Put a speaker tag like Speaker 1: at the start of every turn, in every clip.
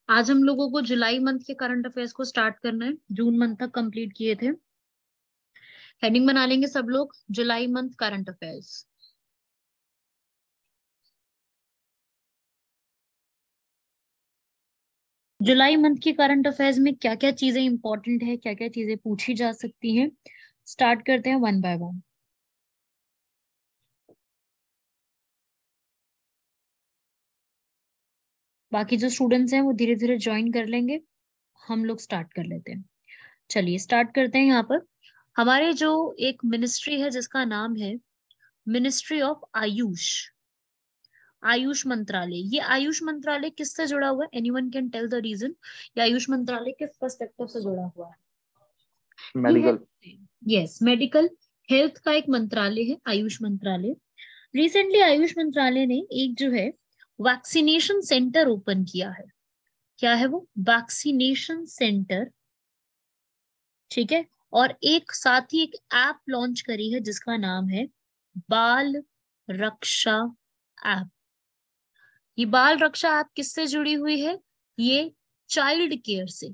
Speaker 1: आज हम लोगों को जुलाई मंथ के करंट अफेयर्स को स्टार्ट करना है। जून मंथ तक कंप्लीट किए थे। हेडिंग बना लेंगे सब लोग, जुलाई मंथ करंट अफेयर्स। जुलाई मंथ के करंट अफेयर्स में क्या क्या चीजें इंपॉर्टेंट है, क्या क्या चीजें पूछी जा सकती हैं, स्टार्ट करते हैं वन बाय वन। बाकी जो स्टूडेंट्स हैं वो धीरे धीरे ज्वाइन कर लेंगे। हम लोग स्टार्ट कर लेते हैं। चलिए स्टार्ट करते हैं। यहाँ पर हमारे जो एक मिनिस्ट्री है जिसका नाम है मिनिस्ट्री ऑफ आयुष, आयुष मंत्रालय। ये आयुष मंत्रालय किससे जुड़ा हुआ है? Anyone can tell the reason. ये आयुष मंत्रालय किस पर्सपेक्टिव से जुड़ा हुआ है? ये
Speaker 2: medical.
Speaker 1: Health, yes, medical health का एक मंत्रालय है आयुष मंत्रालय। रिसेंटली आयुष मंत्रालय ने एक जो है वैक्सीनेशन सेंटर ओपन किया है। क्या है वो? Vaccination centre. ठीक है। और एक साथ ही एक ऐप लॉन्च करी है जिसका नाम है बाल रक्षा ऐप। ये बाल रक्षा ऐप किससे जुड़ी हुई है? ये चाइल्ड केयर से,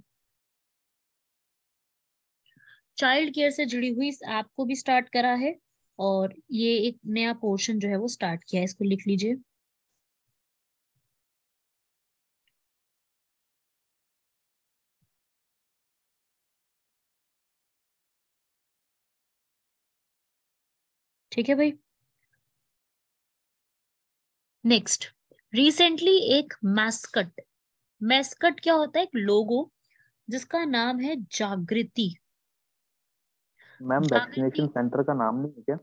Speaker 1: चाइल्ड केयर से जुड़ी हुई इस ऐप को भी स्टार्ट करा है। और ये एक नया पोर्शन जो है वो स्टार्ट किया है, इसको लिख लीजिए। ठीक है भाई। नेक्स्ट, रिसेंटली एक मैस्कट, मैस्कट क्या होता है? एक लोगो जिसका नाम है जागृति।
Speaker 2: मैम वैक्सीनेशन
Speaker 1: जागृति
Speaker 2: सेंटर का नाम नहीं है क्या?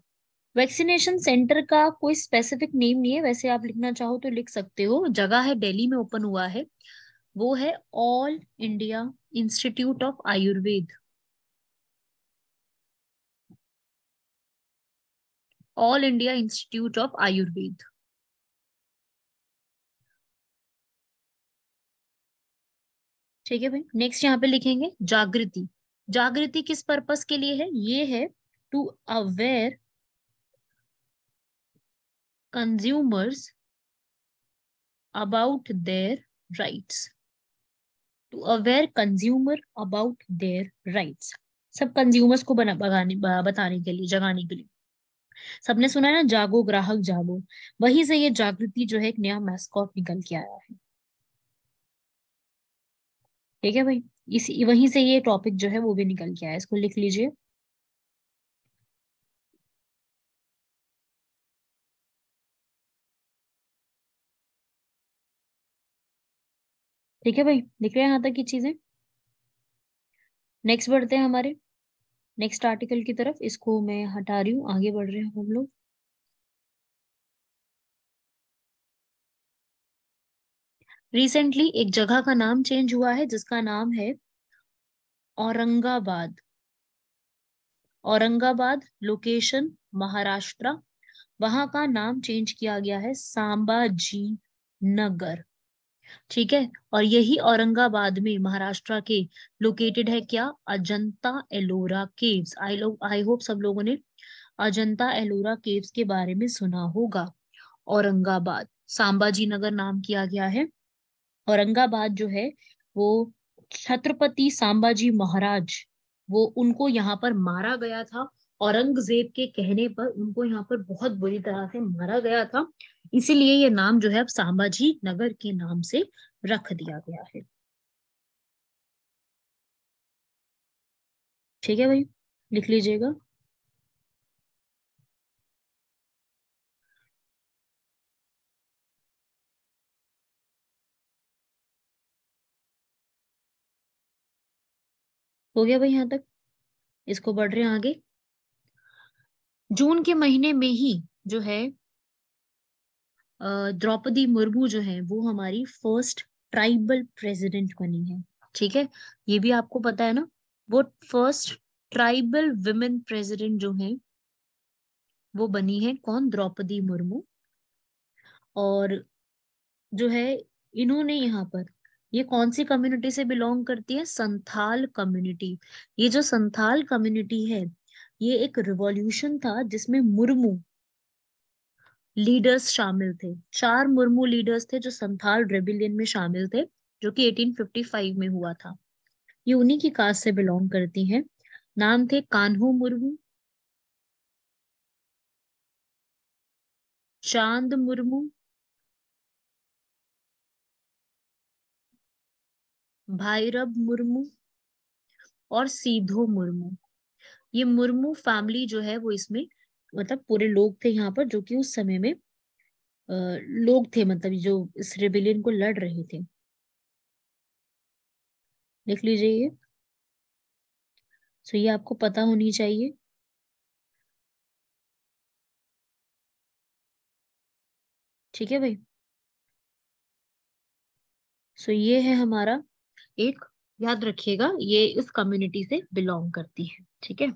Speaker 1: वैक्सीनेशन सेंटर का कोई स्पेसिफिक नेम नहीं है, वैसे आप लिखना चाहो तो लिख सकते हो। जगह है दिल्ली में ओपन हुआ है, वो है all India institute of Ayurveda. All India institute of Ayurveda. ठीक है भाई। नेक्स्ट यहाँ पे लिखेंगे जागृति। जागृति किस पर्पस के लिए है? ये है to aware consumers about their rights. To aware consumer about their rights. सब कंज्यूमर्स को बताने के लिए, जगाने के लिए। सबने सुना है ना, जागो ग्राहक जागो। वहीं से ये जागृति जो है एक नया मैस्कॉट निकल के आया है। ठीक है भाई। इसी वहीं से ये टॉपिक जो है वो भी निकल के आया है, इसको लिख लीजिए। ठीक है भाई, लिख रहे हैं यहाँ तक की चीजें। नेक्स्ट बढ़ते हैं हमारे नेक्स्ट आर्टिकल की तरफ। इसको मैं हटा रही हूँ, आगे बढ़ रहे हैं हम लोग। रिसेंटली एक जगह का नाम चेंज हुआ है जिसका नाम है औरंगाबाद। औरंगाबाद लोकेशन महाराष्ट्र। वहां का नाम चेंज किया गया है सांबाजी नगर। ठीक है। और यही औरंगाबाद में महाराष्ट्र के लोकेटेड है क्या? Ajanta Ellora caves. I hope सब लोगों ने अजंता एलोरा केव्स के बारे में सुना होगा। औरंगाबाद, सांबाजी नगर नाम किया गया है। औरंगाबाद जो है वो छत्रपति संभाजी महाराज, वो उनको यहाँ पर मारा गया था। औरंगजेब के कहने पर उनको यहाँ पर बहुत बुरी तरह से मारा गया था। इसीलिए ये नाम जो है अब संभाजी नगर के नाम से रख दिया गया है। ठीक है भाई, लिख लीजिएगा। हो गया भाई यहाँ तक? इसको बढ़ रहे हैं आगे। जून के महीने में ही जो है द्रौपदी मुर्मू जो है वो हमारी फर्स्ट ट्राइबल प्रेसिडेंट बनी है। ठीक है। ये भी आपको पता है ना। वो फर्स्ट ट्राइबल विमेन प्रेसिडेंट जो है वो बनी है कौन? द्रौपदी मुर्मू। और जो है इन्होंने यहाँ पर, ये कौन सी कम्युनिटी से बिलोंग करती है? संथाल कम्युनिटी। ये जो संथाल कम्युनिटी है, ये एक रिवॉल्यूशन था जिसमें मुर्मू लीडर्स शामिल थे। 4 मुर्मू लीडर्स थे जो संथाल रेबिलियन में शामिल थे। जो कि 1855 में हुआ था। ये उन्हीं की कास्ट से बिलोंग करती हैं। नाम थे कान्हू मुर्मू, चांद मुर्मू, भाईरब मुर्मू और सीधो मुर्मू। ये मुर्मू फैमिली जो है वो इसमें मतलब पूरे लोग थे यहाँ पर, जो कि उस समय में लोग थे, मतलब जो इस रेबेलियन को लड़ रहे थे। लिख लीजिए ये। सो ये आपको पता होनी चाहिए। ठीक है भाई। सो ये है हमारा एक, याद रखिएगा ये इस कम्युनिटी से बिलोंग करती है। ठीक है।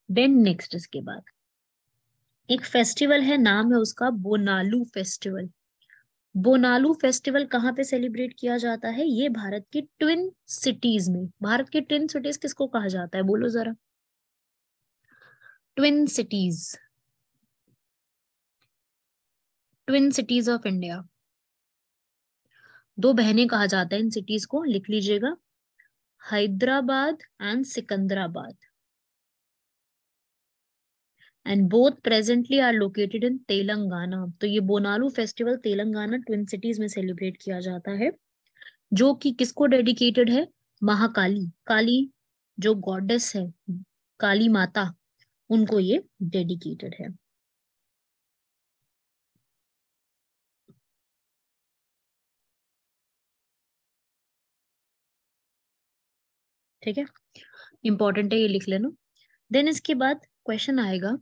Speaker 1: देन नेक्स्ट इसके बाद एक फेस्टिवल है, नाम है उसका बोनालू फेस्टिवल। बोनालू फेस्टिवल कहाँ पे सेलिब्रेट किया जाता है? ये भारत की ट्विन सिटीज में। भारत की ट्विन सिटीज किसको कहा जाता है, बोलो जरा। Twin cities, twin cities of India. दो बहनें कहा जाता है इन सिटीज को, लिख लीजिएगा। Hyderabad and Secunderabad. And both presently are located in Telangana. तो ये Bonalu festival Telangana twin cities में सेलिब्रेट किया जाता है, जो कि किसको डेडिकेटेड है? महाकाली, काली जो गॉडेस है, काली माता, उनको ये डेडिकेटेड है। ठीक है, इंपॉर्टेंट है, ये लिख लेना। देन इसके बाद क्वेश्चन आएगा,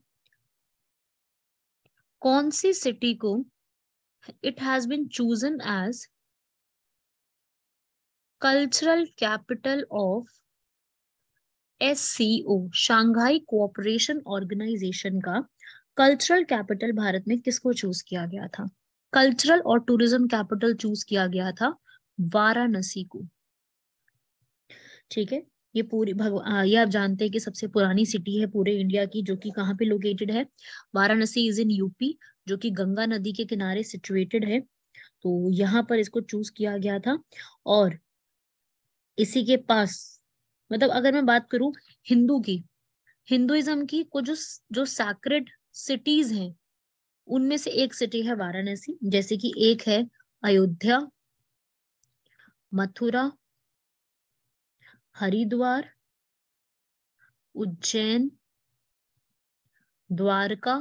Speaker 1: कौन सी सिटी को it has been chosen as cultural capital of SCO, Shanghai cooperation organisation का कल्चरल कैपिटल भारत में किसको चूज किया गया था? कल्चरल और टूरिज्म कैपिटल चूज किया गया था वाराणसी को। ठीक है। ये ये आप जानते हैं कि सबसे पुरानी सिटी है पूरे इंडिया की, जो कि कहाँ पे लोकेटेड है? वाराणसी इज इन यूपी, जो कि गंगा नदी के किनारे सिचुएटेड है। तो यहाँ पर इसको चूज किया गया था। और इसी के पास, मतलब अगर मैं बात करूं हिंदू की, हिंदुइज्म की को जो सैक्रेड सिटीज हैं, उनमें से एक सिटी है वाराणसी। जैसे कि एक है अयोध्या, मथुरा, हरिद्वार, उज्जैन, द्वारका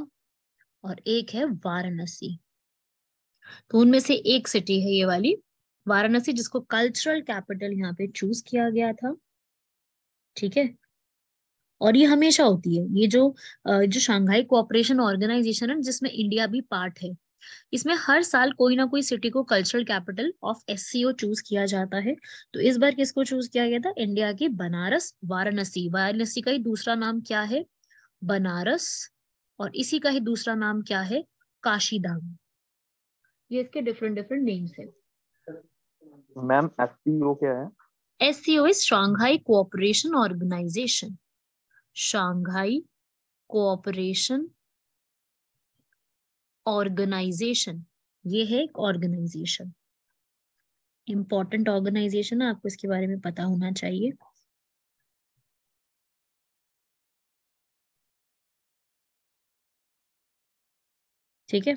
Speaker 1: और एक है वाराणसी। तो उनमें से एक सिटी है ये वाली वाराणसी, जिसको कल्चरल कैपिटल यहाँ पे चूज किया गया था। ठीक है। और ये हमेशा होती है, ये जो शंघाई कोऑपरेशन ऑर्गेनाइजेशन है, जिसमें इंडिया भी पार्ट है, इसमें हर साल कोई ना कोई सिटी को cultural capital of SCO choose किया जाता है। तो इस बार किसको चूज किया गया था? इंडिया की बनारस, वाराणसी। वाराणसी का ही दूसरा नाम क्या है? बनारस। और इसी का ही दूसरा नाम क्या है? काशीधाम। ये इसके डिफरेंट डिफरेंट नेम्स है।
Speaker 2: मैम SCO क्या है?
Speaker 1: SCO is Shanghai cooperation organisation. Shanghai cooperation organisation, ये है एक ऑर्गेनाइजेशन, इंपॉर्टेंट ऑर्गेनाइजेशन है, आपको इसके बारे में पता होना चाहिए। ठीक है।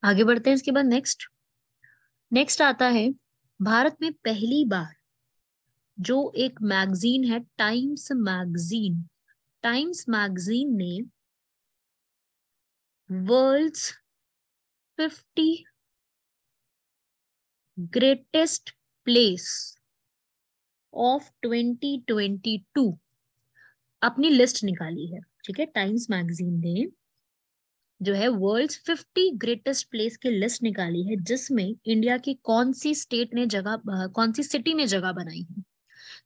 Speaker 1: आगे बढ़ते हैं इसके बाद नेक्स्ट। नेक्स्ट आता है, भारत में पहली बार जो एक मैगजीन है टाइम्स मैगजीन, टाइम्स मैगजीन ने वर्ल्ड्स 50 ग्रेटेस्ट प्लेस ऑफ 2022 अपनी लिस्ट निकाली है। ठीक है, टाइम्स मैगजीन ने जो है वर्ल्ड्स 50 ग्रेटेस्ट प्लेस की लिस्ट निकाली है, जिसमें इंडिया की कौन सी स्टेट ने जगह, कौन सी सिटी ने जगह बनाई है।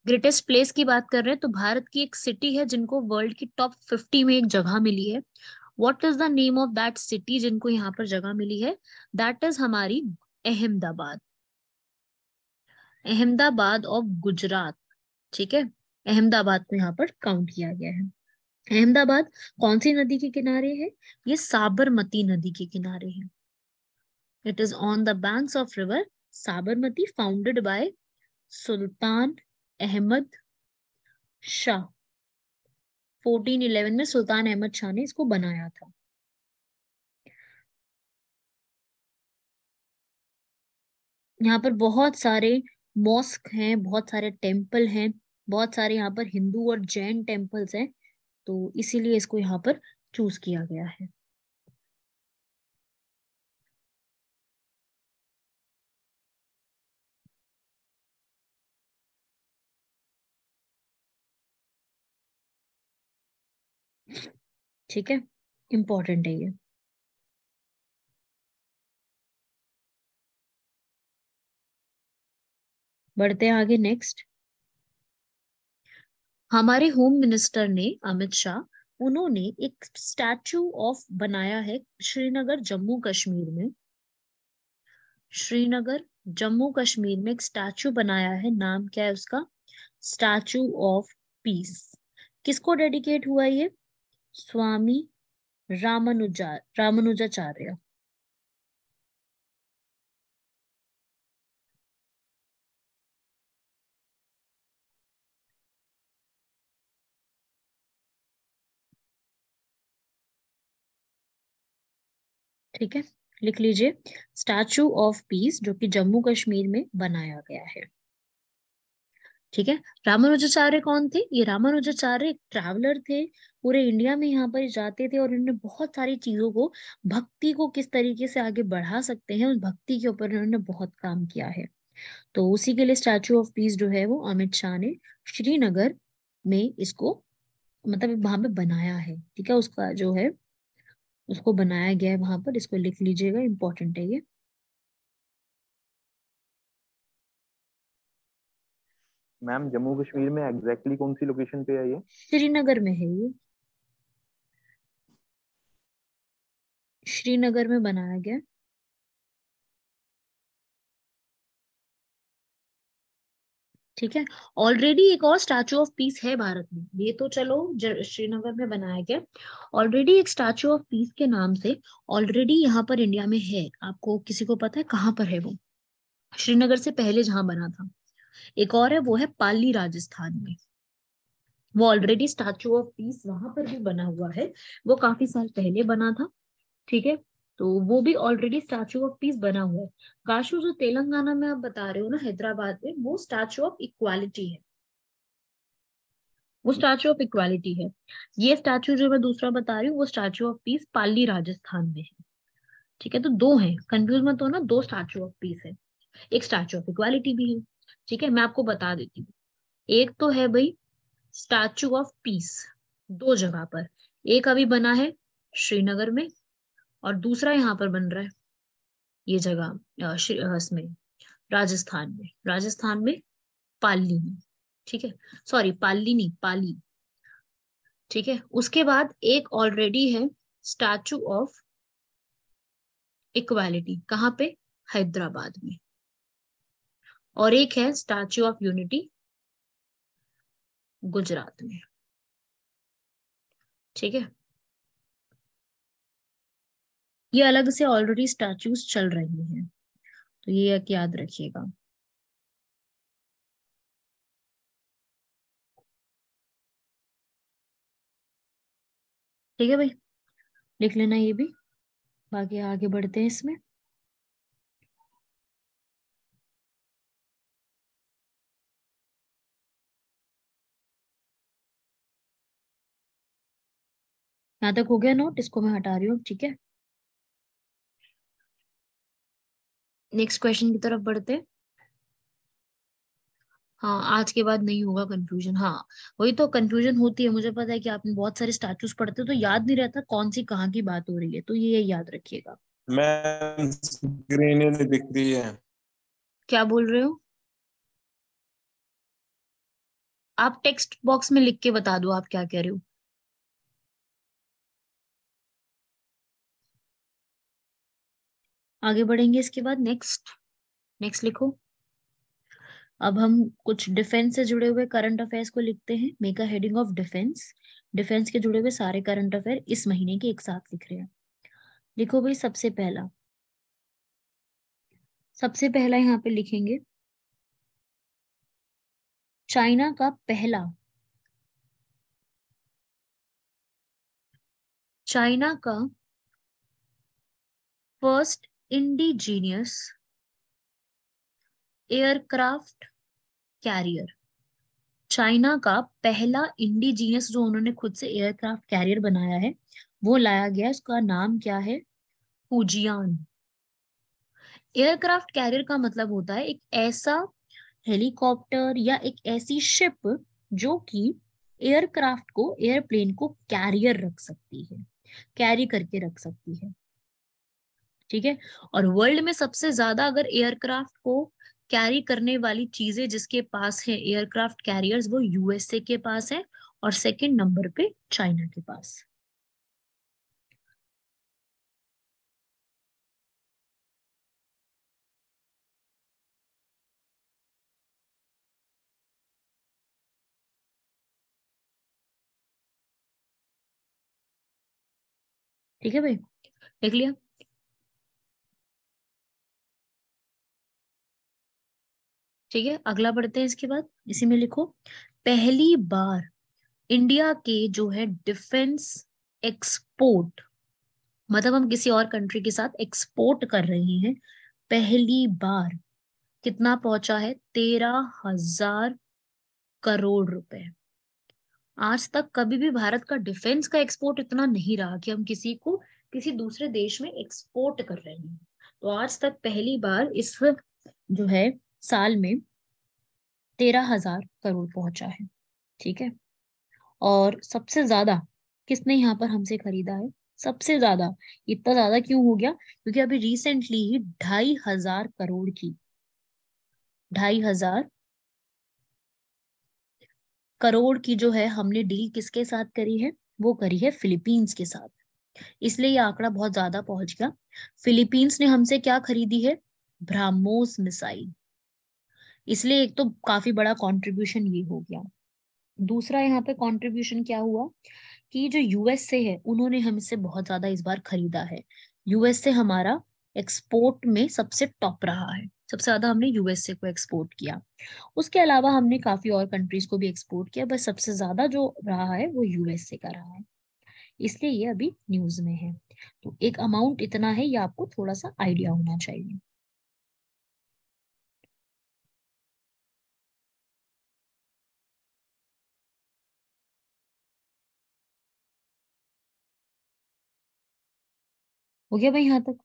Speaker 1: ग्रेटेस्ट प्लेस की बात कर रहे हैं तो भारत की एक सिटी है जिनको वर्ल्ड की टॉप 50 में एक जगह मिली है। What is the name of that city जिनको यहाँ पर जगह मिली है? दैट इज हमारी अहमदाबाद। अहमदाबाद ऑफ गुजरात। ठीक है, अहमदाबाद को यहाँ पर काउंट किया गया है। अहमदाबाद कौन सी नदी के किनारे है? ये साबरमती नदी के किनारे है। It is on the banks of river Sabarmati, founded by Sultan Ahmed Shah. 1411 में सुल्तान अहमद शाह ने इसको बनाया था। यहाँ पर बहुत सारे मॉस्क हैं, बहुत सारे टेम्पल हैं, बहुत सारे यहाँ पर हिंदू और जैन टेम्पल्स हैं, तो इसीलिए इसको यहाँ पर चूज किया गया है। ठीक है, इंपॉर्टेंट है ये। बढ़ते हैं आगे नेक्स्ट। हमारे होम मिनिस्टर ने अमित शाह, उन्होंने एक स्टैचू ऑफ बनाया है श्रीनगर जम्मू कश्मीर में। श्रीनगर जम्मू कश्मीर में एक स्टैचू बनाया है, नाम क्या है उसका? Statue of peace. किसको डेडिकेट हुआ ये? स्वामी रामानुजाचार्य। ठीक है, लिख लीजिए, स्टैचू ऑफ पीस जो कि जम्मू कश्मीर में बनाया गया है। ठीक है, रामानुजाचार्य कौन थे? ये रामानुजाचार्य एक ट्रैवलर थे, पूरे इंडिया में यहाँ पर जाते थे और इन्होंने बहुत सारी चीजों को, भक्ति को किस तरीके से आगे बढ़ा सकते हैं, उस भक्ति के ऊपर इन्होंने बहुत काम किया है। तो उसी के लिए स्टैचू ऑफ पीस जो है वो अमित शाह ने श्रीनगर में इसको, मतलब वहां पे बनाया है। ठीक है, उसका जो है उसको बनाया गया है वहां पर, इसको लिख लीजिएगा, इंपॉर्टेंट है ये।
Speaker 2: मैम जम्मू कश्मीर में एग्जैक्टली कौन सी लोकेशन पे है ये?
Speaker 1: श्रीनगर में है ये, श्रीनगर में बनाया गया। ठीक है, ऑलरेडी एक और स्टैचू ऑफ पीस है भारत में, ये तो चलो श्रीनगर में बनाया गया। ऑलरेडी एक स्टैचू ऑफ पीस के नाम से ऑलरेडी यहाँ पर इंडिया में है। आपको किसी को पता है कहाँ पर है वो? श्रीनगर से पहले जहां बना था एक और है, वो है पाली राजस्थान में। वो ऑलरेडी स्टैचू ऑफ पीस वहां पर भी बना हुआ है, वो काफी साल पहले बना था। ठीक है, तो वो भी ऑलरेडी स्टैचू ऑफ पीस बना हुआ है। काशू जो तेलंगाना में आप बता रहे हो ना, हैदराबाद में, वो स्टैचू ऑफ इक्वालिटी है, वो स्टैचू ऑफ इक्वालिटी है। ये स्टैचू जो मैं दूसरा बता रही हूँ वो स्टैचू ऑफ पीस पाली राजस्थान में है। ठीक है, तो दो है, कंफ्यूज मत होना, दो स्टैचू ऑफ पीस है, एक स्टैचू ऑफ इक्वालिटी भी है। ठीक है, मैं आपको बता देती हूँ। एक तो है भाई स्टैचू ऑफ पीस, दो जगह पर, एक अभी बना है श्रीनगर में, और दूसरा यहाँ पर बन रहा है ये जगह इसमें राजस्थान में, राजस्थान में पाली में। ठीक है, सॉरी पाली नहीं, पाली। ठीक है, उसके बाद एक ऑलरेडी है स्टैचू ऑफ इक्वालिटी, कहाँ पे? हैदराबाद में। और एक है स्टैचू ऑफ यूनिटी गुजरात में। ठीक है, ये अलग से ऑलरेडी स्टैचूज चल रही हैं, तो ये एक याद रखिएगा। ठीक है भाई, लिख लेना ये भी, बाकी आगे बढ़ते हैं इसमें। यहाँ तक हो गया नोट, इसको मैं हटा रही हूँ। ठीक है, नेक्स्ट क्वेश्चन की तरफ बढ़ते हैं। हाँ, आज के बाद नहीं होगा कंफ्यूजन। हाँ, वही तो कंफ्यूजन होती है, मुझे पता है कि आपने बहुत सारे स्टैचूज पढ़ते हो तो याद नहीं रहता कौन सी कहाँ की बात हो रही है, तो ये याद रखिएगा।
Speaker 3: मैम स्क्रीन ही नहीं दिख रही है।
Speaker 1: क्या बोल रहे हो? आप टेक्स्ट बॉक्स में लिख के बता दो आप क्या कह रहे हो। आगे बढ़ेंगे इसके बाद, नेक्स्ट, नेक्स्ट लिखो। अब हम कुछ डिफेंस से जुड़े हुए करंट अफेयर्स को लिखते हैं। Make a heading of defence. Defence के जुड़े हुए सारे करंट अफेयर इस महीने के एक साथ लिख रहे हैं। लिखो भाई, सबसे पहला यहाँ पे लिखेंगे, चाइना का first indigenous aircraft carrier. China का पहला इंडिजीनियस जो उन्होंने खुद से एयरक्राफ्ट कैरियर बनाया है वो लाया गया, उसका नाम क्या है? फुजियान। एयरक्राफ्ट कैरियर का मतलब होता है एक ऐसा हेलीकॉप्टर या एक ऐसी शिप जो कि एयरक्राफ्ट को, एयरप्लेन को कैरियर रख सकती है, कैरी करके रख सकती है। ठीक है। और वर्ल्ड में सबसे ज्यादा अगर एयरक्राफ्ट को कैरी करने वाली चीजें जिसके पास है एयरक्राफ्ट कैरियर्स, वो यूएसए के पास है और सेकंड नंबर पे चाइना के पास। ठीक है भाई, देख लिया। ठीक है, अगला बढ़ते हैं। इसके बाद इसी में लिखो, पहली बार इंडिया के जो है डिफेंस एक्सपोर्ट, मतलब हम किसी और कंट्री के साथ एक्सपोर्ट कर रहे हैं, पहली बार कितना पहुंचा है? 13,000 करोड़ रुपए। आज तक कभी भी भारत का डिफेंस का एक्सपोर्ट इतना नहीं रहा कि हम किसी को किसी दूसरे देश में एक्सपोर्ट कर रहे हैं। तो आज तक पहली बार इस जो है साल में 13,000 करोड़ पहुंचा है। ठीक है। और सबसे ज्यादा किसने यहाँ पर हमसे खरीदा है? सबसे ज्यादा, इतना ज्यादा क्यों हो गया? क्योंकि अभी रिसेंटली ही 2,500 करोड़ की, 2,500 करोड़ की जो है हमने डील किसके साथ करी है? वो करी है फिलीपींस के साथ। इसलिए ये आंकड़ा बहुत ज्यादा पहुंच गया। फिलीपींस ने हमसे क्या खरीदी है? ब्रह्मोस मिसाइल। इसलिए एक तो काफी बड़ा कंट्रीब्यूशन ये हो गया। दूसरा यहाँ पे कंट्रीब्यूशन क्या हुआ कि जो यूएसए है उन्होंने हमसे बहुत ज्यादा इस बार खरीदा है। यूएसए हमारा एक्सपोर्ट में सबसे टॉप रहा है, सबसे ज्यादा हमने यूएसए को एक्सपोर्ट किया। उसके अलावा हमने काफी और कंट्रीज को भी एक्सपोर्ट किया, बस सबसे ज्यादा जो रहा है वो यूएसए का रहा है। इसलिए ये अभी न्यूज में है। तो एक अमाउंट इतना है, ये आपको थोड़ा सा आइडिया होना चाहिए। हो गया भाई यहाँ तक?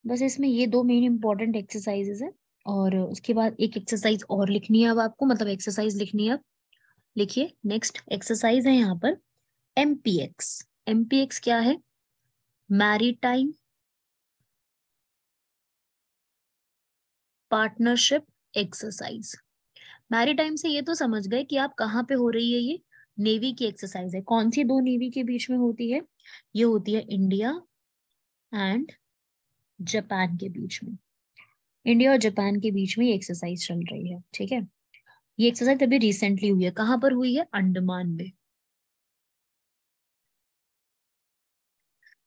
Speaker 1: बस इसमें ये दो मेन इंपॉर्टेंट एक्सरसाइजेस है, और उसके बाद एक एक्सरसाइज और लिखनी है अब आपको, मतलब एक्सरसाइज लिखनी है अब। लिखिए, नेक्स्ट एक्सरसाइज है यहाँ पर एमपीएक्स। एमपीएक्स क्या है? Maritime partnership exercise. मैरीटाइम से ये तो समझ गए कि आप कहाँ पे हो रही है ये? नेवी की एक्सरसाइज है। कौन सी दो नेवी के बीच में होती है? ये होती है इंडिया एंड जापान के बीच में। इंडिया और जापान के बीच में ये एक्सरसाइज चल रही है। ठीक है। ये एक्सरसाइज अभी रिसेंटली हुई है। कहाँ पर हुई है? अंडमान में।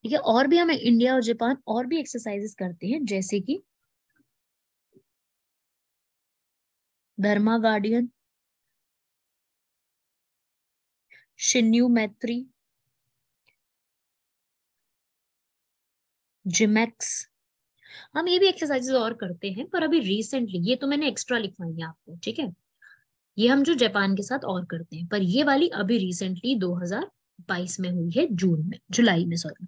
Speaker 1: ठीक है। और भी हमें इंडिया और जापान और भी एक्सरसाइजेस करते हैं, जैसे कि धर्मा गार्डियन, शिन्यू मैत्री, जिमेक्स। हम ये भी एक्सरसाइजेस और करते हैं, पर अभी रिसेंटली ये तो मैंने एक्स्ट्रा लिखवाई है आपको। ठीक है। ये हम जो जापान के साथ और करते हैं, पर ये वाली अभी रिसेंटली 2022 में हुई है, जुलाई में, सॉरी।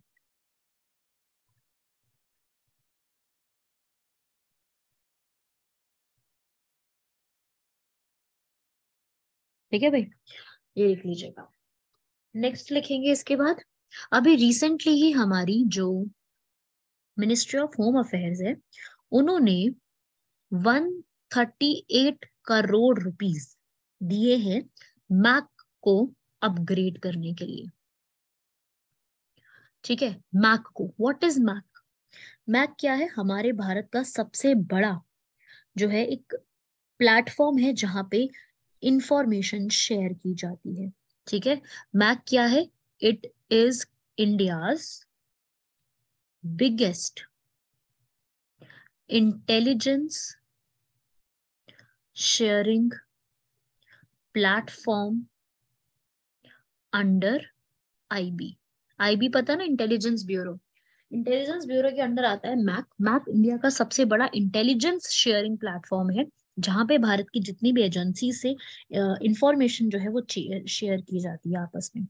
Speaker 1: ठीक है भाई, ये लिख लीजिएगा। नेक्स्ट लिखेंगे इसके बाद, अभी रिसेंटली ही हमारी जो मिनिस्ट्री ऑफ होम अफेयर्स है उन्होंने 138 करोड़ रुपीस दिए हैं मैक को अपग्रेड करने के लिए। ठीक है। मैक को, व्हाट इज मैक? मैक क्या है? हमारे भारत का सबसे बड़ा जो है एक प्लेटफॉर्म है जहां पे इंफॉर्मेशन शेयर की जाती है। ठीक है, मैक क्या है? It is India's biggest intelligence sharing platform under IB. IB पता ना, इंटेलिजेंस ब्यूरो। इंटेलिजेंस ब्यूरो के अंडर आता है मैक। मैक इंडिया का सबसे बड़ा इंटेलिजेंस शेयरिंग प्लेटफॉर्म है, जहां पे भारत की जितनी भी एजेंसी से इंफॉर्मेशन जो है वो शेयर की जाती है आपस में।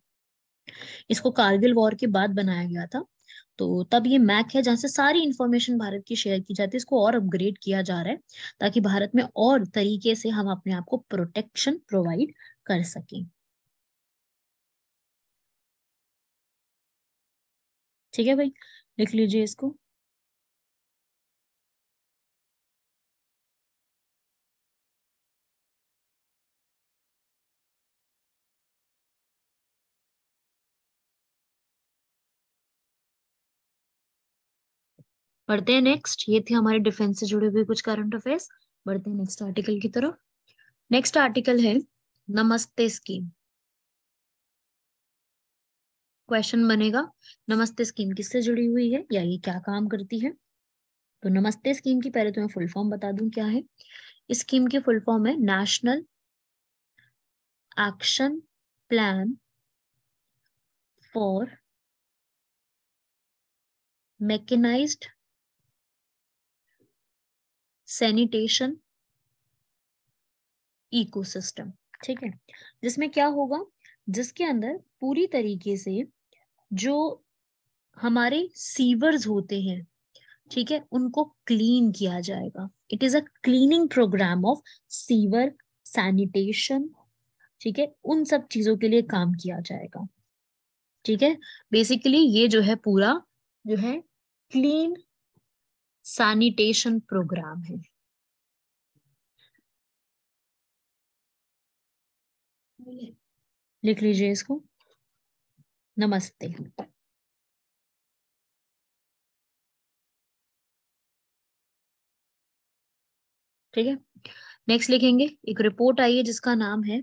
Speaker 1: इसको कारगिल वॉर के बाद बनाया गया था, तो तब ये मैक है जहां से सारी इंफॉर्मेशन भारत की शेयर की जाती है। इसको और अपग्रेड किया जा रहा है ताकि भारत में और तरीके से हम अपने आप को प्रोटेक्शन प्रोवाइड कर सकें। ठीक है भाई, लिख लीजिए इसको। पढ़ते हैं नेक्स्ट। ये थे हमारे डिफेंस से जुड़े हुए कुछ करंट अफेयर्स। बढ़ते हैं नेक्स्ट आर्टिकल की तरफ। नेक्स्ट आर्टिकल है नमस्ते स्कीम। क्वेश्चन बनेगा, नमस्ते स्कीम किससे जुड़ी हुई है या ये क्या काम करती है? तो नमस्ते स्कीम की पहले तो मैं फुल फॉर्म बता दूं क्या है। इस स्कीम की फुल फॉर्म है national action plan for mechanised sanitation ecosystem. ठीक है, जिसमें क्या होगा, जिसके अंदर पूरी तरीके से जो हमारे सीवर्स होते हैं, ठीक है, उनको क्लीन किया जाएगा। It is a cleaning programme of sewer sanitation. ठीक है, उन सब चीजों के लिए काम किया जाएगा। ठीक है, बेसिकली ये जो है पूरा जो है क्लीन सैनिटेशन प्रोग्राम है। लिख लीजिए इसको, नमस्ते। ठीक है, नेक्स्ट लिखेंगे, एक रिपोर्ट आई है जिसका नाम है,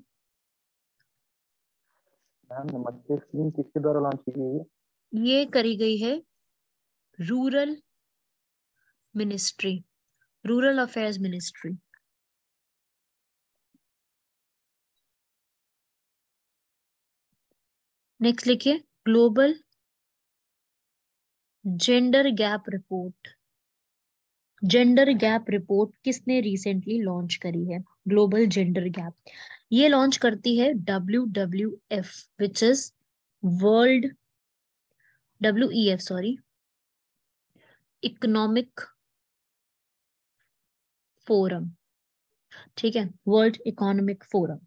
Speaker 2: मैम नमस्ते स्कीम किसके द्वारा लॉन्च की गई है?
Speaker 1: ये करी गई है rural ministry, rural affairs ministry. Next लिखिए, global gender gap report. Gender gap report किसने रिसेंटली लॉन्च करी है? ग्लोबल जेंडर गैप ये लॉन्च करती है WWF, which is world, WEF sorry, economic forum. ठीक है, वर्ल्ड इकोनॉमिक फोरम,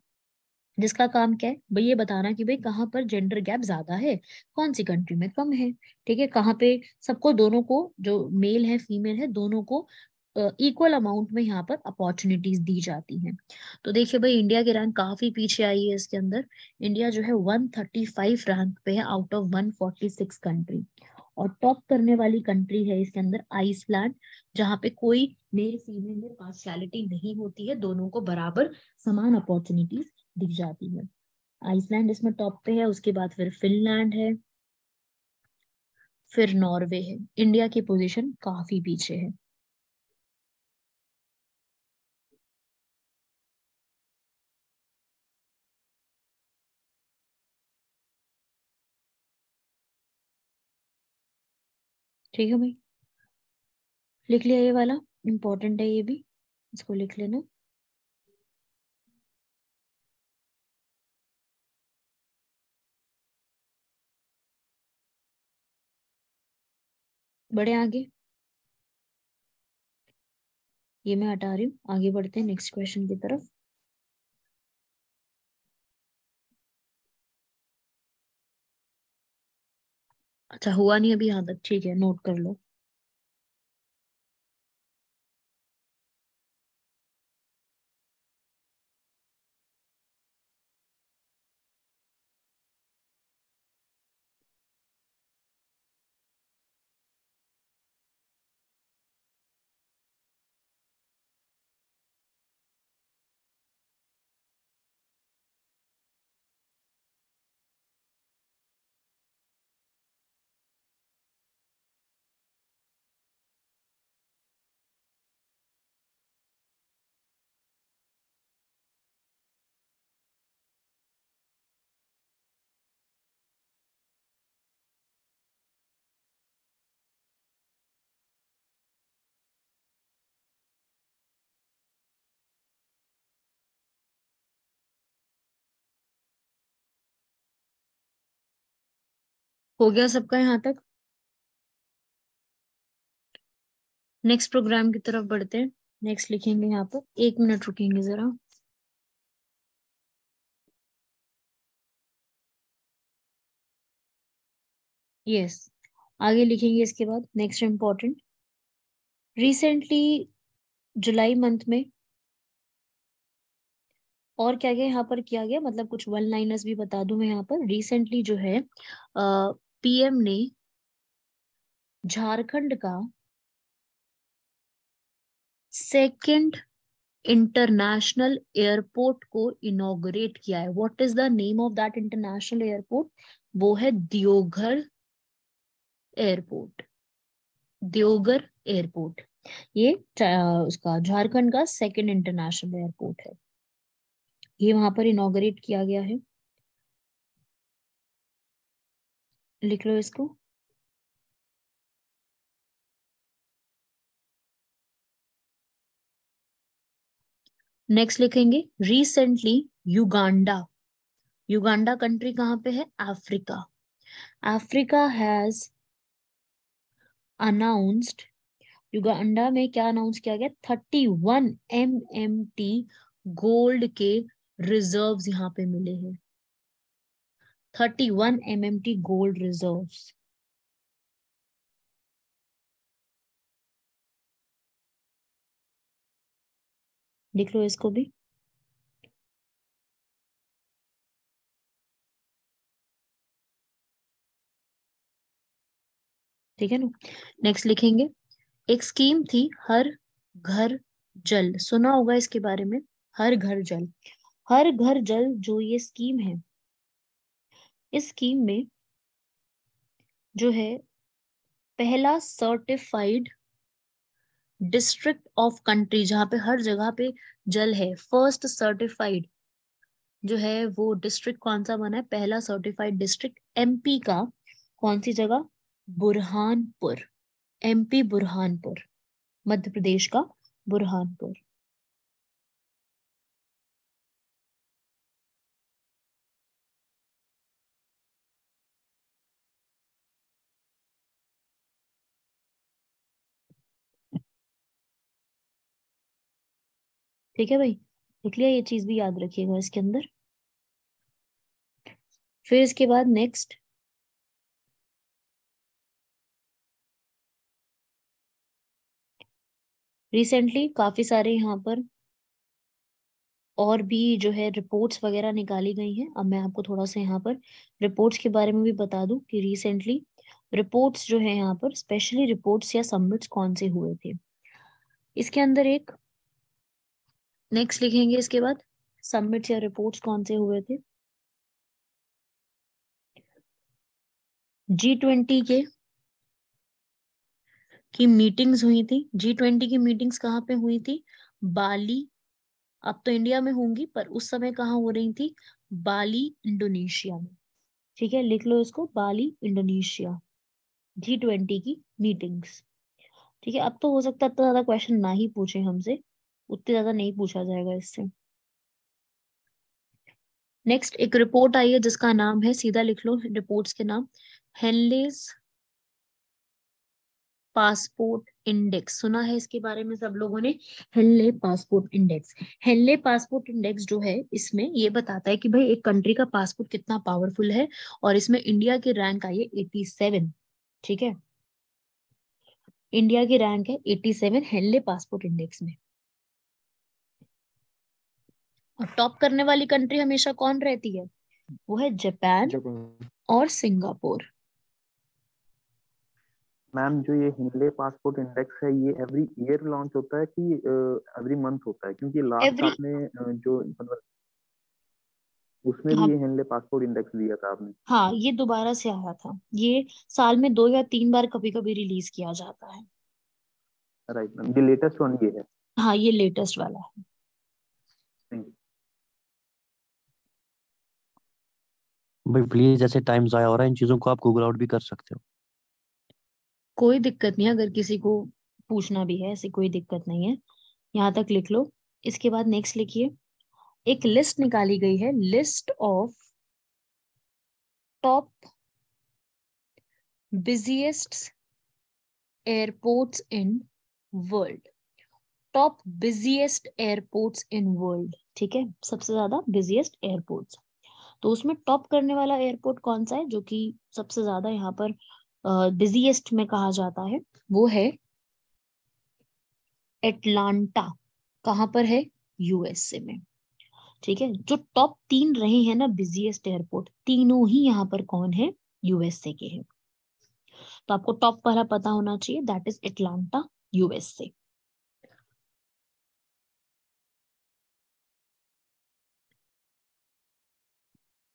Speaker 1: जिसका काम क्या है भाई, ये बताना कि भाई कहाँ पर जेंडर गैप ज्यादा है, कौन सी कंट्री में कम है। ठीक है, कहाँ पे सबको, दोनों को, जो मेल है फीमेल है, दोनों को इक्वल अमाउंट में यहाँ पर अपॉर्चुनिटीज दी जाती हैं। तो देखिए भाई, इंडिया की रैंक काफी पीछे आई है इसके अंदर। इंडिया जो है 135 रैंक पे है आउट ऑफ 146 कंट्री। और टॉप करने वाली कंट्री है इसके अंदर आइसलैंड, जहाँ पे कोई मेल फीमेल में पार्शियलिटी नहीं होती है, दोनों को बराबर समान अपॉर्चुनिटीज दी जाती है। आइसलैंड इसमें टॉप पे है, उसके बाद फिर फिनलैंड है, फिर नॉर्वे है। इंडिया की पोजीशन काफी पीछे है। ठीक है भाई, लिख लिया ये वाला, इंपॉर्टेंट है ये भी, इसको लिख लेना। बढ़े आगे, ये मैं हटा रही हूँ, आगे बढ़ते हैं नेक्स्ट क्वेश्चन की तरफ। अच्छा, हुआ नहीं अभी यहाँ तक, ठीक है, नोट कर लो। हो गया सबका यहाँ तक? नेक्स्ट प्रोग्राम की तरफ बढ़ते हैं। नेक्स्ट लिखेंगे यहाँ पर, 1 मिनट रुकेंगे जरा। यस, आगे लिखेंगे इसके बाद। नेक्स्ट इम्पोर्टेंट, रिसेंटली जुलाई मंथ में और क्या क्या यहाँ पर किया गया, मतलब कुछ वन लाइनर्स भी बता दूं मैं यहाँ पर। रिसेंटली जो है पीएम ने झारखंड का सेकंड इंटरनेशनल एयरपोर्ट को इनॉग्रेट किया है। What is the name of that international airport? वो है दियोघर एयरपोर्ट। दियोघर एयरपोर्ट, ये उसका झारखंड का सेकंड इंटरनेशनल एयरपोर्ट है। ये वहां पर इनॉग्रेट किया गया है। लिख लो इसको। नेक्स्ट लिखेंगे, रिसेंटली युगांडा। युगांडा कंट्री कहाँ पे है? Africa. Africa has announced, Uganda में क्या अनाउंस किया गया? 31 MMT गोल्ड के रिजर्व्स यहाँ पे मिले हैं। 31 MMT गोल्ड रिजर्व्स। लिख लो इसको भी। ठीक है ना? नेक्स्ट लिखेंगे, एक स्कीम थी हर घर जल। सुना होगा इसके बारे में, हर घर जल। हर घर जल जो ये स्कीम है, इस स्कीम में जो है पहला सर्टिफाइड डिस्ट्रिक्ट ऑफ कंट्री, जहाँ पे हर जगह पे जल है, फर्स्ट सर्टिफाइड जो है वो डिस्ट्रिक्ट कौन सा बना है? पहला सर्टिफाइड डिस्ट्रिक्ट एमपी का। कौन सी जगह? बुरहानपुर। एमपी बुरहानपुर, मध्य प्रदेश का बुरहानपुर। ठीक है भाई, लिख लिया? ये चीज भी याद रखिएगा इसके अंदर। फिर इसके बाद नेक्स्ट, रिसेंटली काफी सारे यहाँ पर और भी जो है रिपोर्ट्स वगैरह निकाली गई हैं। अब मैं आपको थोड़ा सा यहाँ पर रिपोर्ट्स के बारे में भी बता दूं कि रिसेंटली रिपोर्ट्स जो है यहाँ पर, स्पेशली रिपोर्ट्स या सबमिट्स कौन से हुए थे इसके अंदर। एक नेक्स्ट लिखेंगे इसके बाद, सबमिट्स या रिपोर्ट्स कौन से हुए थे। G20 के की मीटिंग्स हुई थी। G20 की मीटिंग्स कहाँ पे हुई थी? बाली। अब तो इंडिया में होंगी, पर उस समय कहाँ हो रही थी? बाली, इंडोनेशिया में। ठीक है, लिख लो इसको, बाली, इंडोनेशिया। G20 की मीटिंग्स। ठीक है, अब तो हो सकता है इतना ज्यादा क्वेश्चन ना ही पूछे हमसे, उतने ज्यादा नहीं पूछा जाएगा इससे। नेक्स्ट एक रिपोर्ट आई है जिसका नाम है, सीधा लिख लो रिपोर्ट्स के नाम, हेनलेज पासपोर्ट इंडेक्स। सुना है इसके बारे में सब लोगों ने? Henley passport index. Henley passport index जो है, इसमें ये बताता है कि भाई एक कंट्री का पासपोर्ट कितना पावरफुल है, और इसमें इंडिया की रैंक आई है 87। ठीक है, इंडिया की रैंक है 87 हेनले पासपोर्ट इंडेक्स में। और टॉप करने वाली कंट्री हमेशा कौन रहती है? वो है जापान
Speaker 3: जापान।
Speaker 1: और सिंगापुर।
Speaker 2: मैम जो ये हिंले पासपोर्ट इंडेक्स है, ये एवरी ईयर लॉन्च होता है कि एवरी मंथ होता है? क्योंकि लास्ट
Speaker 1: एवरी,
Speaker 2: आपने जो मतलब उसमें भी
Speaker 1: हाँ
Speaker 2: ये हिंले पासपोर्ट इंडेक्स दिया था आपने।
Speaker 1: हाँ, ये दोबारा से आया था। ये साल में 2 या 3 बार कभी कभी रिलीज किया जाता है।
Speaker 2: राइट मैम, ये लेटेस्ट वन ये है।
Speaker 1: हाँ, ये लेटेस्ट वाला है।
Speaker 2: Thank you.
Speaker 4: भाई प्लीज, जैसे टाइम जाया हो रहा है, इन चीजों को आप गूगल आउट भी कर सकते हो।
Speaker 1: कोई दिक्कत नहीं है, अगर किसी को पूछना भी है, ऐसी कोई दिक्कत नहीं है। यहाँ तक लिख लो। इसके बाद नेक्स्ट लिखिए, एक लिस्ट निकाली गई है, list of top busiest airports in world, top busiest airports in world, ठीक है, सबसे ज्यादा बिजिएस्ट एयरपोर्ट्स। तो उसमें टॉप करने वाला एयरपोर्ट कौन सा है जो कि सबसे ज्यादा यहाँ पर बिजिएस्ट में कहा जाता है, वो है एटलांटा। कहाँ पर है? यूएसए में। ठीक है, जो टॉप 3 रहे हैं ना बिजिएस्ट एयरपोर्ट, तीनों ही यहाँ पर कौन है? यूएसए के हैं। तो आपको टॉप वाला पता होना चाहिए, that is Atlanta, USA.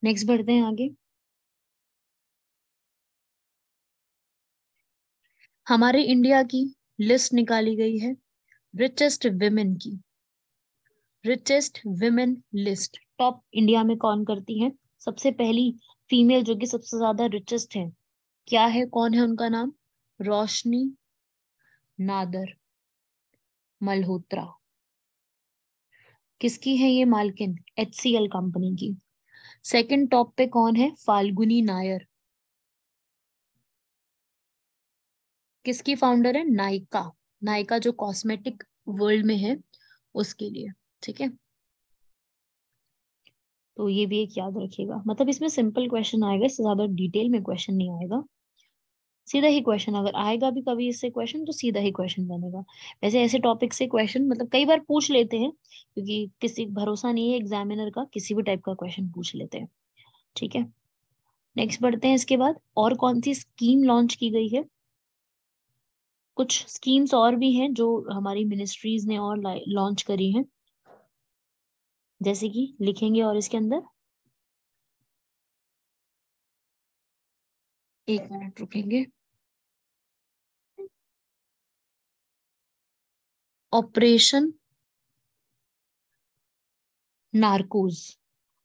Speaker 1: Next बढ़ते हैं आगे। हमारे इंडिया की लिस्ट निकाली गई है रिचेस्ट विमेन की, richest women list. Top India में कौन करती है? सबसे पहली फीमेल जो कि सबसे ज्यादा रिचेस्ट है, क्या है, कौन है उनका नाम? रोशनी नादर मल्होत्रा। किसकी है ये मालकिन? HCL कंपनी की। सेकंड टॉप पे कौन है? फाल्गुनी नायर। किसकी फाउंडर है? नायका। नायका जो कॉस्मेटिक वर्ल्ड में है उसके लिए, ठीक है। तो ये भी एक याद रखिएगा, मतलब इसमें सिंपल क्वेश्चन आएगा, इससे ज्यादा डिटेल में क्वेश्चन नहीं आएगा, सीधा ही क्वेश्चन। अगर आएगा भी कभी इससे क्वेश्चन तो सीधा ही क्वेश्चन बनेगा। वैसे ऐसे टॉपिक से क्वेश्चन मतलब कई बार पूछ लेते हैं, क्योंकि किसी भरोसा नहीं है एग्जामिनर का, किसी भी टाइप का क्वेश्चन पूछ लेते हैं, ठीक है। नेक्स्ट बढ़ते हैं। इसके बाद और कौन सी स्कीम लॉन्च की गई है? कुछ स्कीम्स और भी हैं जो हमारी मिनिस्ट्रीज ने और लॉन्च करी हैं, जैसे कि लिखेंगे और इसके अंदर, एक मिनट रुकेंगे। ऑपरेशन नार्कोज,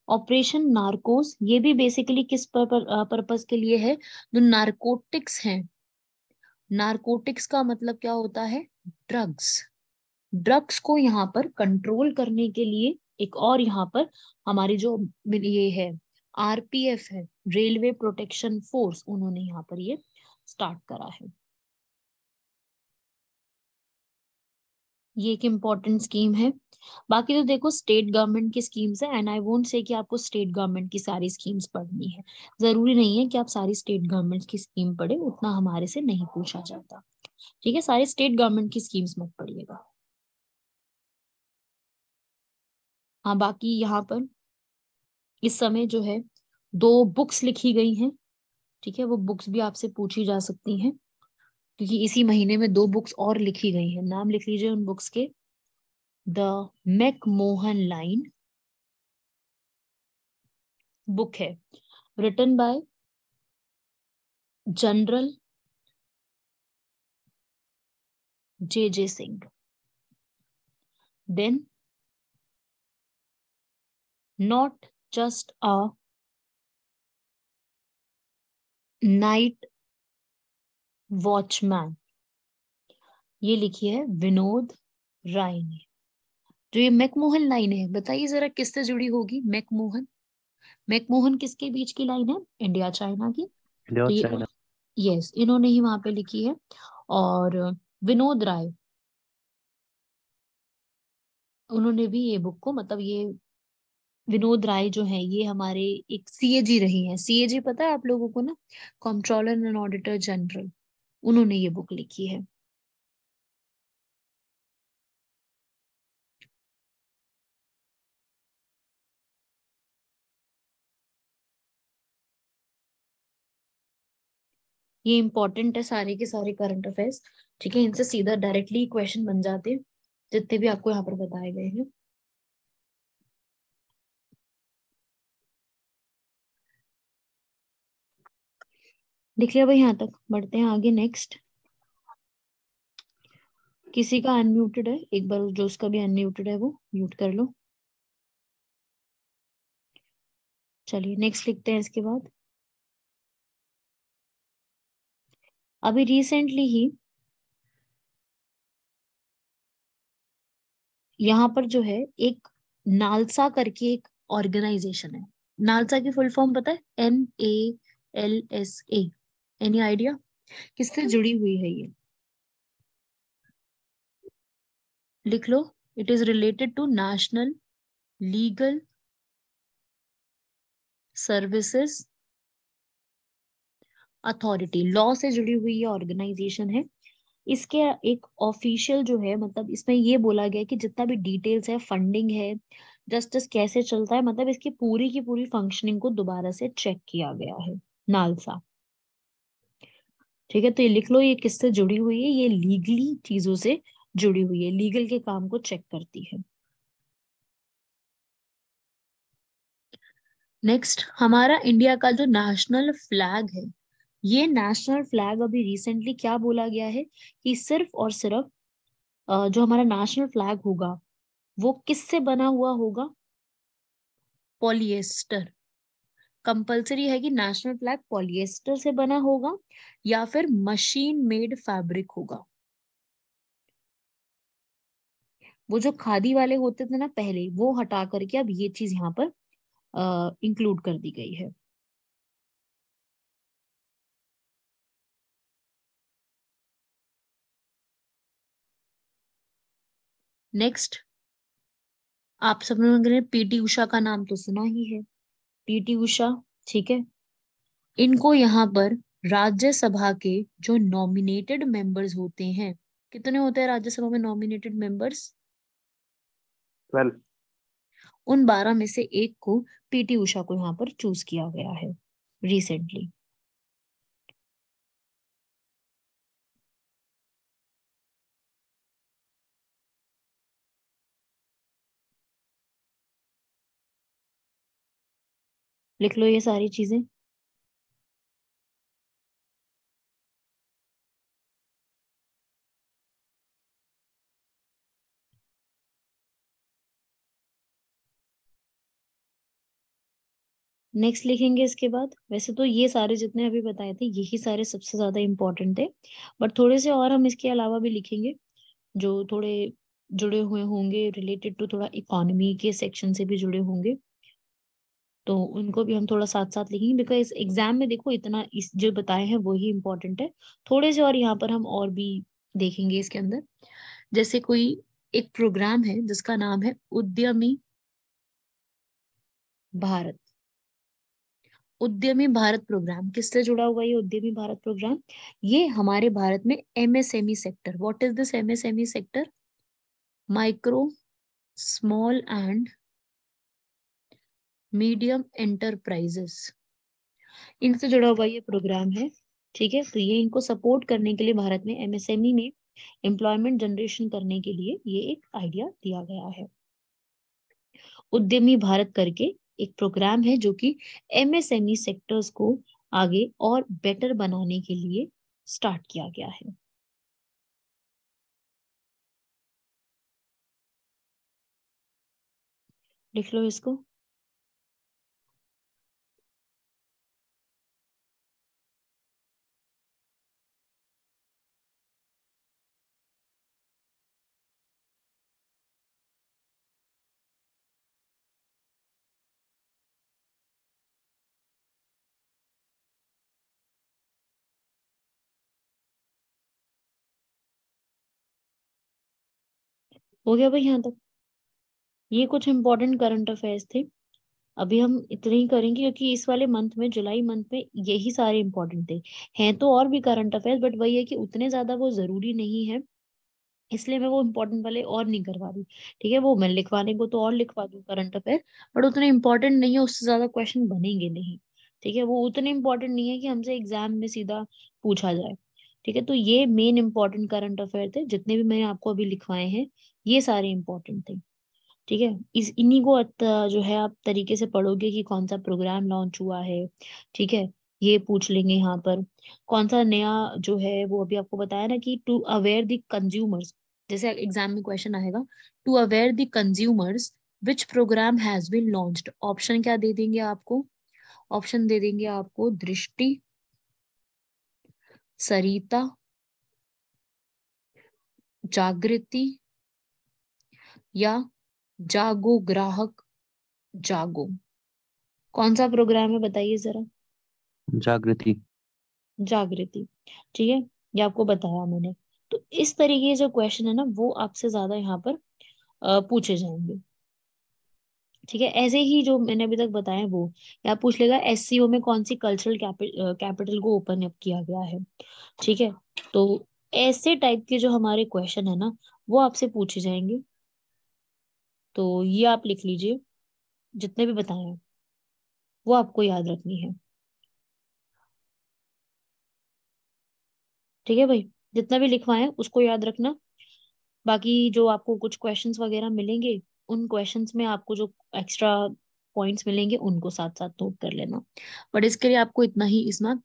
Speaker 1: ऑपरेशन नार्कोस, ये भी बेसिकली किस पर्पस के लिए है? जो नार्कोटिक्स हैं, नार्कोटिक्स का मतलब क्या होता है? ड्रग्स। ड्रग्स को यहाँ पर कंट्रोल करने के लिए एक और यहाँ पर हमारी जो ये है RPF है, रेलवे प्रोटेक्शन फोर्स, उन्होंने यहाँ पर ये स्टार्ट करा है। ये एक इम्पोर्टेंट स्कीम है। बाकी तो देखो स्टेट गवर्नमेंट की स्कीम्स है, एंड आई वोंट से कि आपको स्टेट गवर्नमेंट की सारी स्कीम्स पढ़नी है। जरूरी नहीं है कि आप सारी स्टेट गवर्नमेंट की स्कीम पढ़े, उतना हमारे से नहीं पूछा जाता, ठीक है। सारी स्टेट गवर्नमेंट की स्कीम्स मत पढ़िएगा। हाँ, बाकी यहाँ पर इस समय जो है 2 बुक्स लिखी गई हैं, ठीक है, वो बुक्स भी आपसे पूछी जा सकती हैं, क्योंकि इसी महीने में 2 बुक्स और लिखी गई हैं। नाम लिख लीजिए उन बुक्स के। द मैकमोहन लाइन बुक है, written by general JJ Singh. Then not just a night watchman, ये लिखी है विनोद राय ने। जो ये मैकमोहन लाइन है, बताइए जरा किससे जुड़ी होगी? मैकमोहन, मैकमोहन किसके बीच की लाइन है? इंडिया चाइना की।
Speaker 4: इंडिया
Speaker 1: तो
Speaker 4: और
Speaker 1: ये
Speaker 4: चाइना।
Speaker 1: यस, इन्होंने ही वहां पे लिखी है। और विनोद राय, उन्होंने भी ये बुक को, मतलब ये विनोद राय जो है ये हमारे एक CAG रही हैं। CAG पता है आप लोगों को ना, कंट्रोलर एंड ऑडिटर जनरल, उन्होंने ये बुक लिखी है। ये इंपॉर्टेंट है सारे के सारे करंट अफेयर्स, ठीक है, इनसे सीधा डायरेक्टली क्वेश्चन बन जाते हैं जितने भी आपको यहाँ पर बताए गए हैं। लिख लिया भाई? यहाँ तक बढ़ते हैं आगे। नेक्स्ट, किसी का अनम्यूटेड है, एक बार जो उसका भी अनम्यूटेड है वो म्यूट कर लो। चलिए नेक्स्ट लिखते हैं इसके बाद। अभी रिसेंटली ही यहाँ पर जो है एक नालसा करके एक ऑर्गेनाइजेशन है। नालसा की फुल फॉर्म पता है? NALSA, एनी आइडिया किससे जुड़ी हुई है ये? लिख लो। It is related to national legal services authority, law से जुड़ी हुई ये ऑर्गेनाइजेशन है। इसके एक ऑफिशियल जो है, मतलब इसमें ये बोला गया है कि जितना भी डिटेल्स है, फंडिंग है, जस्टिस कैसे चलता है, मतलब इसकी पूरी की पूरी फंक्शनिंग को दोबारा से चेक किया गया है, नालसा। ठीक है, तो ये लिख लो, ये किससे जुड़ी हुई है? ये लीगली चीजों से जुड़ी हुई है, लीगल के काम को चेक करती है। नेक्स्ट, हमारा इंडिया का जो नेशनल फ्लैग है, ये नेशनल फ्लैग अभी रिसेंटली क्या बोला गया है कि सिर्फ और सिर्फ जो हमारा नेशनल फ्लैग होगा वो किससे बना हुआ होगा? पॉलिएस्टर। कंपलसरी है कि नेशनल फ्लैग पॉलिएस्टर से बना होगा या फिर मशीन मेड फैब्रिक होगा। वो जो खादी वाले होते थे ना पहले, वो हटा करके अब ये चीज यहाँ पर इंक्लूड कर दी गई है। नेक्स्ट, आप सब लोगों ने पीटी उषा का नाम तो सुना ही है। पीटी उषा, ठीक है, इनको यहाँ पर राज्यसभा के जो नॉमिनेटेड मेंबर्स होते हैं, कितने होते हैं राज्यसभा में नॉमिनेटेड मेंबर्स?
Speaker 2: 12।
Speaker 1: उन 12 में से एक को, पीटी उषा को यहाँ पर चूज किया गया है रिसेंटली। लिख लो ये सारी चीजें। नेक्स्ट लिखेंगे इसके बाद। वैसे तो ये सारे जितने अभी बताए थे यही सारे सबसे ज्यादा इंपॉर्टेंट थे, बट थोड़े से और हम इसके अलावा भी लिखेंगे जो थोड़े जुड़े हुए होंगे, रिलेटेड टू थोड़ा इकोनॉमी के सेक्शन से भी जुड़े होंगे, तो उनको भी हम थोड़ा साथ साथ लिखेंगे। बिकॉज एग्जाम में देखो इतना इस जो बताए हैं वही इंपॉर्टेंट है, थोड़े से और यहाँ पर हम और भी देखेंगे इसके अंदर। जैसे कोई एक प्रोग्राम है जिसका नाम है उद्यमी भारत। उद्यमी भारत प्रोग्राम किससे जुड़ा हुआ है? ये उद्यमी भारत प्रोग्राम, ये हमारे भारत में MSME sector, what is this MSME sector? Micro small and medium enterprises, इनसे जुड़ा हुआ ये प्रोग्राम है। ठीक है, तो ये इनको सपोर्ट करने के लिए भारत में एमएसएमई में एम्प्लॉयमेंट जनरेशन करने के लिए ये एक आइडिया दिया गया है। उद्यमी भारत करके एक प्रोग्राम है जो कि एमएसएमई सेक्टर्स को आगे और बेटर बनाने के लिए स्टार्ट किया गया है। लिख लो इसको। हो गया भाई यहाँ तक? ये कुछ इंपॉर्टेंट करंट अफेयर्स थे। अभी हम इतने ही करेंगे क्योंकि इस वाले मंथ में, जुलाई मंथ में, यही सारे इंपॉर्टेंट थे। हैं तो और भी करंट अफेयर्स, बट वही है कि उतने ज्यादा वो जरूरी नहीं है, इसलिए मैं वो इम्पोर्टेंट वाले और नहीं करवा रही। ठीक है, वो मैं लिखवाने को तो और लिखवा दूँ करंट अफेयर, बट उतने इंपॉर्टेंट नहीं है, उससे ज्यादा क्वेश्चन बनेंगे नहीं। ठीक है, वो उतने इंपॉर्टेंट नहीं है कि हमसे एग्जाम में सीधा पूछा जाए। ठीक है, तो ये मेन इंपॉर्टेंट करंट अफेयर थे जितने भी मैंने आपको अभी लिखवाए हैं, ये सारे इंपॉर्टेंट थे। ठीक है, इस इन्हीं को जो है आप तरीके से पढ़ोगे कि कौन सा प्रोग्राम लॉन्च हुआ है। ठीक है, ये पूछ लेंगे यहाँ पर। कौन सा नया जो है वो अभी आपको बताया ना कि टू अवेयर द कंज्यूमर्स, जैसे एग्जाम में क्वेश्चन आएगा, to aware the consumers which programme has been launched, option क्या दे देंगे आपको? ऑप्शन दे देंगे आपको दृष्टि, सरिता, जागृति या जागो ग्राहक जागो। कौन सा प्रोग्राम है बताइए जरा।
Speaker 4: जागृति।
Speaker 1: जागृति, ठीक है, ये आपको बताया मैंने। तो इस तरीके के जो क्वेश्चन है ना वो आपसे ज्यादा यहाँ पर पूछे जाएंगे, ठीक है। ऐसे ही जो मैंने अभी तक बताया वो या पूछ लेगा एससीओ में कौन सी कल्चरल कैपिटल को ओपन अप किया गया है, ठीक है। तो ऐसे टाइप के जो हमारे क्वेश्चन है ना वो आपसे पूछे जाएंगे। तो ये आप लिख लीजिए, जितने भी बताए हैं वो आपको याद रखनी है, ठीक है भाई। जितना भी लिखवाए हैं उसको याद रखना। बाकी जो आपको कुछ क्वेश्चंस वगैरह मिलेंगे उन क्वेश्चंस में आपको जो एक्स्ट्रा पॉइंट्स मिलेंगे उनको साथ साथ नोट कर लेना। बट इसके लिए आपको इतना ही इसमें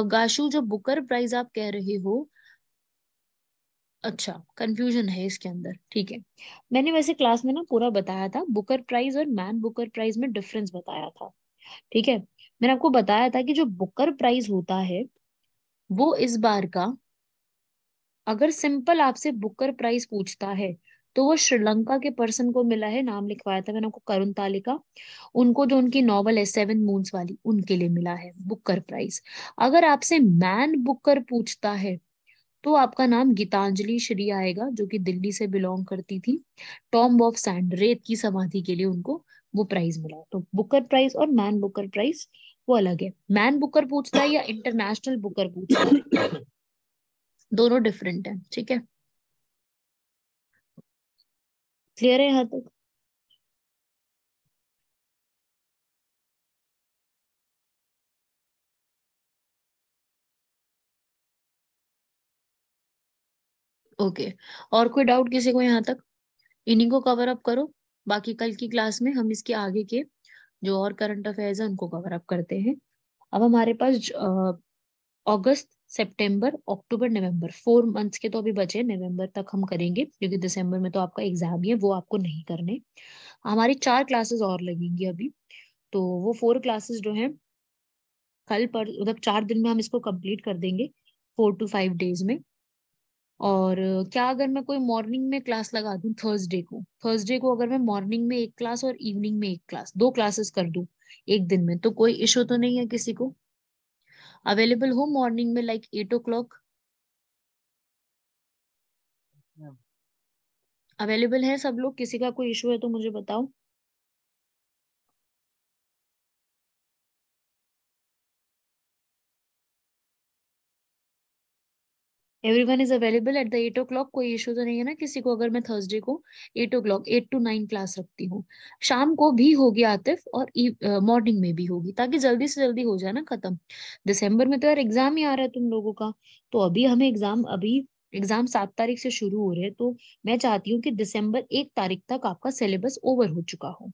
Speaker 1: गाशु जो बुकर प्राइज आप कह रहे हो, अच्छा कंफ्यूजन है इसके अंदर, ठीक है। मैंने वैसे क्लास में ना पूरा बताया था, बुकर प्राइज और मैन बुकर प्राइज में डिफरेंस बताया था, ठीक है। मैंने आपको बताया था कि जो बुकर प्राइज होता है वो इस बार का, अगर सिंपल आपसे बुकर प्राइज पूछता है तो वो श्रीलंका के पर्सन को मिला है, नाम लिखवाया था मैंने आपको, करुण तालिका। उनको जो उनकी नॉवल है सेवन मून्स वाली उनके लिए मिला है बुकर प्राइज। अगर आपसे मैन बुकर पूछता है तो आपका नाम गीतांजलि श्री आएगा, जो कि दिल्ली से बिलोंग करती थी। टॉम्ब ऑफ सैंड, रेत की समाधि के लिए उनको वो प्राइज मिला। तो बुकर प्राइज और मैन बुकर प्राइज वो अलग है। मैन बुकर पूछता है या इंटरनेशनल बुकर पूछता है, दोनों डिफरेंट है, ठीक है। क्लियर है यहाँ तक? ओके, और कोई डाउट किसी को यहाँ तक? इन्हीं को कवर अप करो, बाकी कल की क्लास में हम इसके आगे के जो और करंट अफेयर्स है उनको कवर अप करते हैं। अब हमारे पास अगस्त, सितंबर, अक्टूबर, नवंबर, 4 मंथ्स के तो अभी बचे, नवंबर तक हम करेंगे क्योंकि दिसंबर में तो आपका एग्जाम ही है, वो आपको नहीं करने। हमारी 4 क्लासेस और लगेंगी अभी। तो वो 4 क्लासेस जो हैं कल पर मतलब 4 दिन में हम इसको कंप्लीट कर देंगे, 4 to 5 डेज में। और क्या अगर मैं कोई मॉर्निंग में क्लास लगा दूं, थर्सडे को अगर मैं मॉर्निंग में एक क्लास और इवनिंग में एक क्लास, 2 क्लासेस कर दूं एक दिन में, तो कोई इशू तो नहीं है किसी को? अवेलेबल हो मॉर्निंग में लाइक 8 o'clock? अवेलेबल है सब लोग? किसी का कोई इशू है तो मुझे बताओ। Everyone is available at the 8 o'clock? कोई इशू तो नहीं है ना किसी को अगर मैं थर्सडे को 8 o'clock, 8 to 9 क्लास रखती हूँ? शाम को भी होगी आतिफ, और मॉर्निंग में भी होगी, ताकि जल्दी से जल्दी हो जाए ना खत्म। दिसंबर में तो यार एग्जाम ही आ रहा है तुम लोगों का। तो अभी एग्जाम 7 तारीख से शुरू हो रहे हैं, तो मैं चाहती हूँ कि दिसंबर 1 तारीख तक आपका सिलेबस ओवर हो चुका हो,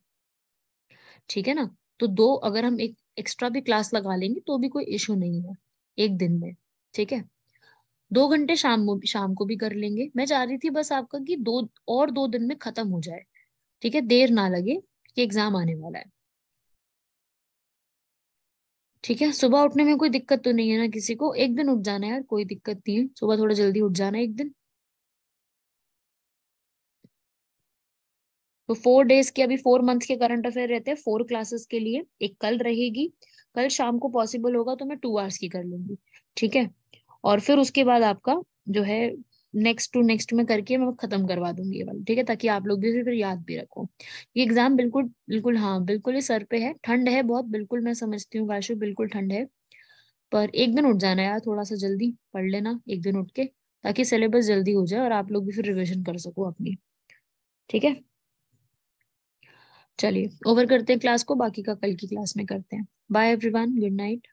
Speaker 1: ठीक है ना। तो दो अगर हम एक एक्स्ट्रा भी क्लास लगा लेंगे तो भी कोई इशू नहीं है एक दिन में, ठीक है। 2 घंटे शाम को भी कर लेंगे। मैं चाह रही थी बस आपका कि 2 दिन में खत्म हो जाए, ठीक है, देर ना लगे कि एग्जाम आने वाला है, ठीक है। सुबह उठने में कोई दिक्कत तो नहीं है ना किसी को? एक दिन उठ जाना है यार, कोई दिक्कत नहीं है, सुबह थोड़ा जल्दी उठ जाना है एक दिन। तो 4 डेज के, अभी 4 मंथ्स के करंट अफेयर रहते हैं 4 क्लासेस के लिए। एक कल रहेगी, कल शाम को पॉसिबल होगा तो मैं 2 आवर्स की कर लूंगी, ठीक है। और फिर उसके बाद आपका जो है नेक्स्ट टू नेक्स्ट में करके मैं खत्म करवा दूंगी ये वाला, ठीक है, ताकि आप लोग भी फिर याद भी रखो। ये एग्जाम बिल्कुल बिल्कुल, हाँ बिल्कुल ही सर पे है। ठंड है बहुत, बिल्कुल मैं समझती हूँ काशु, बिल्कुल ठंड है। पर एक दिन उठ जाना यार, थोड़ा सा जल्दी पढ़ लेना एक दिन उठ के, ताकि सिलेबस जल्दी हो जाए और आप लोग भी फिर रिविजन कर सको अपनी, ठीक है। चलिए ओवर करते हैं क्लास को, बाकी का कल की क्लास में करते हैं। Bye everyone, good night.